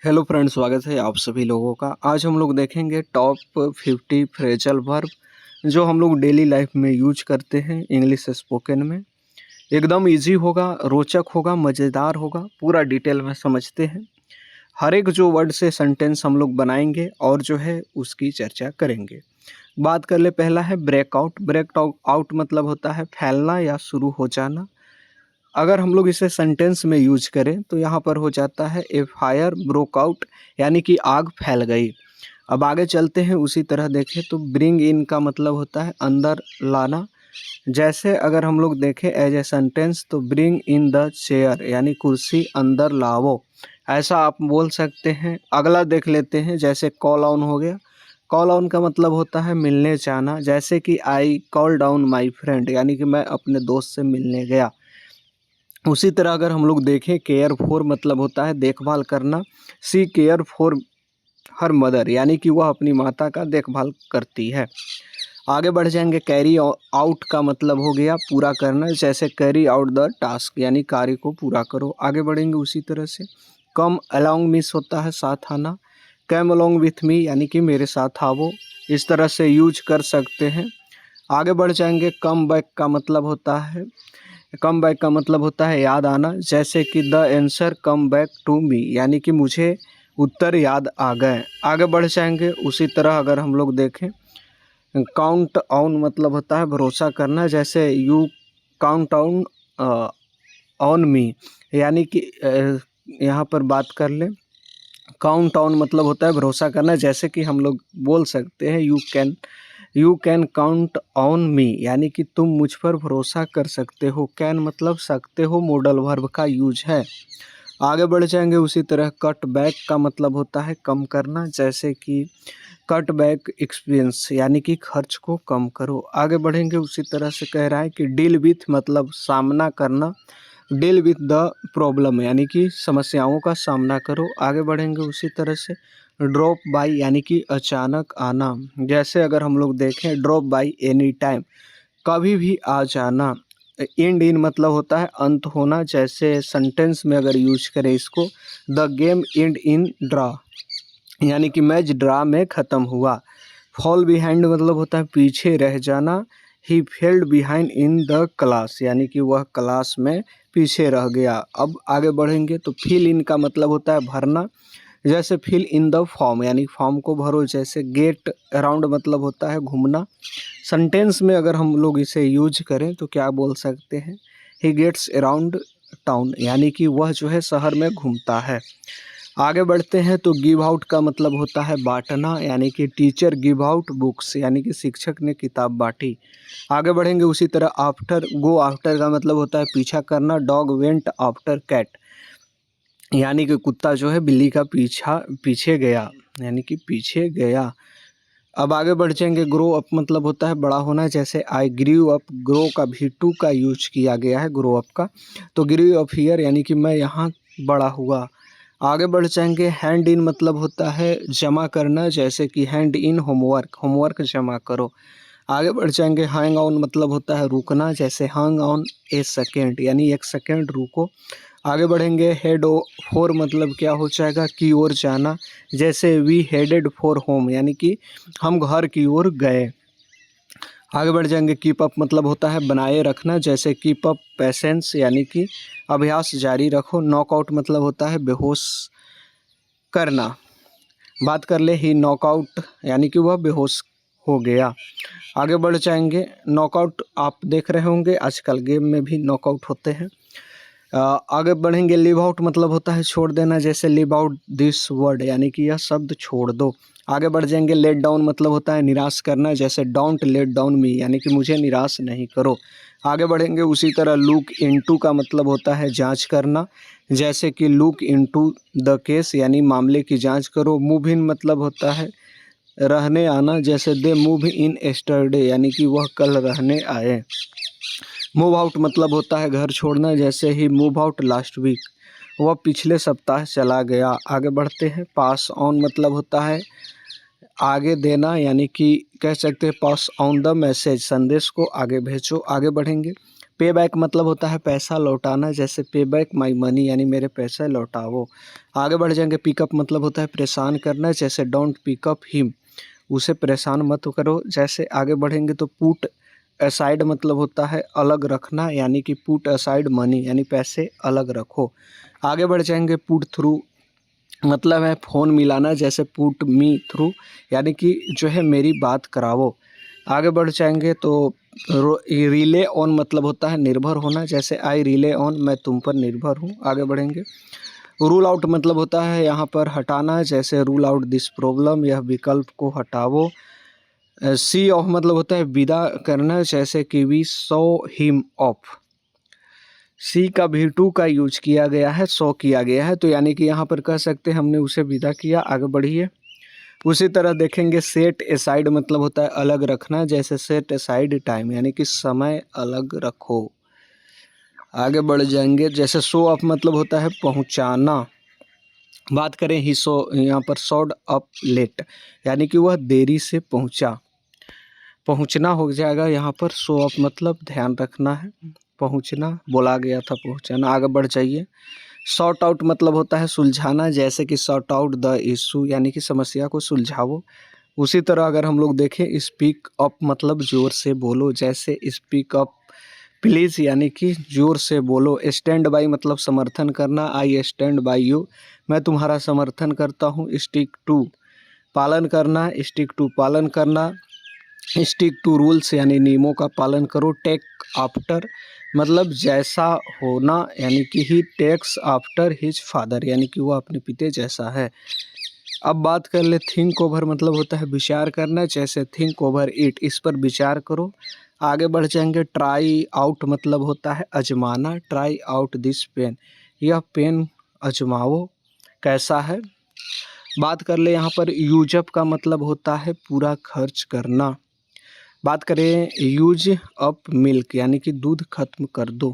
Hello friends, स्वागत है आप सभी लोगों का। आज हम लोग देखेंगे टॉप 50 फ्रेजल वर्ब जो हम लोग डेली लाइफ में यूज करते हैं इंग्लिश स्पोकन में। एकदम इजी होगा, रोचक होगा, मज़ेदार होगा, पूरा डिटेल में समझते हैं। हर एक जो वर्ड से सेंटेंस हम लोग बनाएंगे और जो है उसकी चर्चा करेंगे। बात कर ले, पहला है ब्रेकआउट। ब्रेकआउट मतलब होता है फैलना या शुरू हो जाना। अगर हम लोग इसे सेंटेंस में यूज करें तो यहाँ पर हो जाता है ए फायर ब्रोक आउट, यानी कि आग फैल गई। अब आगे चलते हैं, उसी तरह देखें तो ब्रिंग इन का मतलब होता है अंदर लाना। जैसे अगर हम लोग देखें एज ए सेंटेंस तो ब्रिंग इन द चेयर, यानी कुर्सी अंदर लाओ, ऐसा आप बोल सकते हैं। अगला देख लेते हैं, जैसे कॉल ऑन हो गया। कॉल ऑन का मतलब होता है मिलने जाना। जैसे कि I call down my friend, यानी कि मैं अपने दोस्त से मिलने गया। उसी तरह अगर हम लोग देखें केयर फॉर मतलब होता है देखभाल करना। सी केयर फॉर हर मदर, यानी कि वह अपनी माता का देखभाल करती है। आगे बढ़ जाएंगे, कैरी आउट का मतलब हो गया पूरा करना। जैसे कैरी आउट द टास्क, यानी कार्य को पूरा करो। आगे बढ़ेंगे उसी तरह से। कम अलोंग मिस होता है साथ आना। कैम अलोंग विथ मी, यानी कि मेरे साथ आओ। इस तरह से यूज कर सकते हैं। आगे बढ़ जाएंगे, कम बैक का मतलब होता है याद आना। जैसे कि the answer come back to me, यानी कि मुझे उत्तर याद आ गए। आगे बढ़ जाएंगे उसी तरह अगर हम लोग देखें, काउंट ऑन मतलब होता है भरोसा करना। जैसे you count on on me, यानी कि यहाँ पर बात कर ले, काउंट ऑन मतलब होता है भरोसा करना। जैसे कि हम लोग बोल सकते हैं you can count on me, यानी कि तुम मुझ पर भरोसा कर सकते हो। कैन मतलब सकते हो, मॉडल वर्ब का यूज है। आगे बढ़ जाएंगे उसी तरह, कट बैक का मतलब होता है कम करना। जैसे कि कट बैक एक्सपेंस, यानी कि खर्च को कम करो। आगे बढ़ेंगे उसी तरह से, कह रहा है कि डील विथ मतलब सामना करना। डील विथ द प्रॉब्लम, यानी कि समस्याओं का सामना करो। आगे बढ़ेंगे उसी तरह से, ड्रॉप बाय यानी कि अचानक आना। जैसे अगर हम लोग देखें ड्रॉप बाय एनी टाइम, कभी भी आ जाना। एंड इन मतलब होता है अंत होना। जैसे सेंटेंस में अगर यूज करें इसको, the game and in draw, यानी कि मैच ड्रा में ख़त्म हुआ। फॉल बिहाइंड मतलब होता है पीछे रह जाना। He failed behind in the class, यानी कि वह क्लास में पीछे रह गया। अब आगे बढ़ेंगे तो फिल इन का मतलब होता है भरना। जैसे फिल इन द फॉर्म, यानी फॉर्म को भरो। जैसे गेट अराउंड मतलब होता है घूमना। सेंटेंस में अगर हम लोग इसे यूज करें तो क्या बोल सकते हैं, ही गेट्स अराउंड टाउन, यानी कि वह जो है शहर में घूमता है। आगे बढ़ते हैं तो गिव आउट का मतलब होता है बांटना, यानी कि टीचर गिव आउट बुक्स, यानी कि शिक्षक ने किताब बांटी। आगे बढ़ेंगे उसी तरह, आफ्टर गो आफ्टर का मतलब होता है पीछा करना। डॉग वेंट आफ्टर कैट, यानी कि कुत्ता जो है बिल्ली का पीछे गया, यानी कि पीछे गया। अब आगे बढ़ जाएंगे, ग्रो अप मतलब होता है बड़ा होना। जैसे आई ग्रीव अप, ग्रो का भी टू का यूज किया गया है ग्रो अप का। तो ग्रीव अप हियर, यानी कि मैं यहाँ बड़ा हुआ। आगे बढ़ जाएंगे, हैंड इन मतलब होता है जमा करना। जैसे कि हैंड इन होमवर्क, होमवर्क जमा करो। आगे बढ़ जाएंगे, हैंग ऑन मतलब होता है रुकना। जैसे हैंग ऑन ए सेकेंड, यानी एक सेकेंड रुको। आगे बढ़ेंगे, हेड फॉर मतलब क्या हो जाएगा, की ओर जाना। जैसे वी हेडेड फॉर होम, यानी कि हम घर की ओर गए। आगे बढ़ जाएंगे, कीप अप मतलब होता है बनाए रखना। जैसे कीप अप पेशेंस, यानी कि अभ्यास जारी रखो। नॉकआउट मतलब होता है बेहोश करना। बात कर ले, ही नॉकआउट, यानी कि वह बेहोश हो गया। आगे बढ़ जाएंगे, नॉकआउट आप देख रहे होंगे आजकल गेम में भी नॉकआउट होते हैं। आगे बढ़ेंगे, लिव आउट मतलब होता है छोड़ देना। जैसे लिव आउट दिस वर्ड, यानी कि यह शब्द छोड़ दो। आगे बढ़ जाएंगे, लेट डाउन मतलब होता है निराश करना। जैसे डोंट लेट डाउन मी, यानी कि मुझे निराश नहीं करो। आगे बढ़ेंगे उसी तरह, लुक इनटू का मतलब होता है जांच करना। जैसे कि लुक इनटू द केस, यानी मामले की जांच करो। मूव इन मतलब होता है रहने आना। जैसे दे मूव इन एस्टरडे, यानी कि वह कल रहने आए। मूव आउट मतलब होता है घर छोड़ना। जैसे ही मूव आउट लास्ट वीक, वह पिछले सप्ताह चला गया। आगे बढ़ते हैं, पास ऑन मतलब होता है आगे देना, यानी कि कह सकते हैं पास ऑन द मैसेज, संदेश को आगे भेजो। आगे बढ़ेंगे, पे बैक मतलब होता है पैसा लौटाना, जैसे पे बैक माई मनी यानी मेरे पैसे लौटाओ। आगे बढ़ जाएंगे। पिकअप मतलब होता है परेशान करना, जैसे डोंट पिकअप हिम, उसे परेशान मत करो। जैसे आगे बढ़ेंगे तो पुट असाइड मतलब होता है अलग रखना, यानी कि पुट असाइड मनी यानी पैसे अलग रखो। आगे बढ़ जाएंगे। पुट थ्रू मतलब है फ़ोन मिलाना, जैसे पुट मी थ्रू यानी कि जो है मेरी बात करावो। आगे बढ़ जाएंगे तो रिले ऑन मतलब होता है निर्भर होना, जैसे आई रिले ऑन, मैं तुम पर निर्भर हूँ। आगे बढ़ेंगे। रूल आउट मतलब होता है यहाँ पर हटाना, जैसे रूल आउट दिस प्रॉब्लम, यह विकल्प को हटावो। सी ऑफ मतलब होता है विदा करना, जैसे कि वी सो हिम ऑफ। सी का भी टू का यूज किया गया है, सो किया गया है, तो यानी कि यहाँ पर कह सकते हैं हमने उसे विदा किया। आगे बढ़िए। उसी तरह देखेंगे। सेट एसाइड मतलब होता है अलग रखना, जैसे सेट एसाइड टाइम यानी कि समय अलग रखो। आगे बढ़ जाएंगे। जैसे शो अप मतलब होता है पहुंचाना। बात करें ही सो, यहाँ पर शोड अप लेट यानी कि वह देरी से पहुंचा। पहुंचना हो जाएगा यहाँ पर। शो अप मतलब ध्यान रखना है, पहुंचना बोला गया था पहुंचाना। आगे बढ़ जाइए। सॉर्ट आउट मतलब होता है सुलझाना, जैसे कि सॉर्ट आउट द इशू यानी कि समस्या को सुलझाओ। उसी तरह अगर हम लोग देखें स्पीक अप मतलब ज़ोर से बोलो, जैसे स्पीक अप प्लीज़ यानी कि ज़ोर से बोलो। स्टैंड बाई मतलब समर्थन करना, आई स्टैंड बाई यू, मैं तुम्हारा समर्थन करता हूँ। स्टिक टू पालन करना, स्टिक टू पालन करना। स्टिक टू रूल्स यानी नियमों का पालन करो। टेक आफ्टर मतलब जैसा होना, यानी कि ही टेक्स आफ्टर हिज फादर यानी कि वो अपने पिता जैसा है। अब बात कर ले थिंक ओवर मतलब होता है विचार करना, जैसे थिंक ओवर इट, इस पर विचार करो। आगे बढ़ जाएंगे। ट्राई आउट मतलब होता है आजमाना, ट्राई आउट दिस पेन, यह पेन आजमाओ कैसा है। बात कर ले यहाँ पर यूजअप का मतलब होता है पूरा खर्च करना। बात करें यूज अप मिल्क यानी कि दूध खत्म कर दो।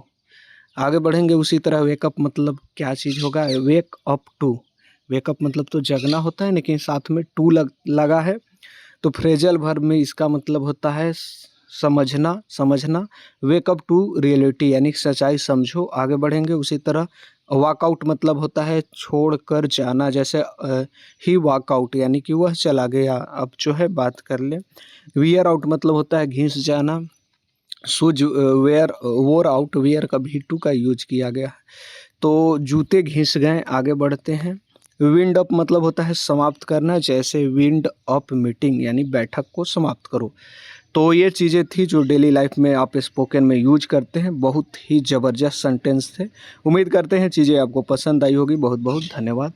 आगे बढ़ेंगे। उसी तरह वेकअप मतलब क्या चीज़ होगा, वेक अप टू, वेकअप मतलब तो जगना होता है, लेकिन साथ में टू लगा है, तो फ्रेजल वर्ब में इसका मतलब होता है समझना, समझना। वेकअप टू रियलिटी यानी सच्चाई समझो। आगे बढ़ेंगे। उसी तरह वॉकआउट मतलब होता है छोड़ कर जाना, जैसे ही वॉकआउट यानी कि वह चला गया। अब जो है बात कर ले। वियर आउट मतलब होता है घिस जाना। शूज वेयर वोर आउट, वेयर का भी टू का यूज किया गया है, तो जूते घिस गए। आगे बढ़ते हैं। विंड अप मतलब होता है समाप्त करना, जैसे विंड अप मीटिंग यानी बैठक को समाप्त करो। तो ये चीज़ें थी जो डेली लाइफ में आप स्पोकन में यूज करते हैं। बहुत ही ज़बरदस्त सेंटेंस थे। उम्मीद करते हैं चीज़ें आपको पसंद आई होगी। बहुत बहुत धन्यवाद।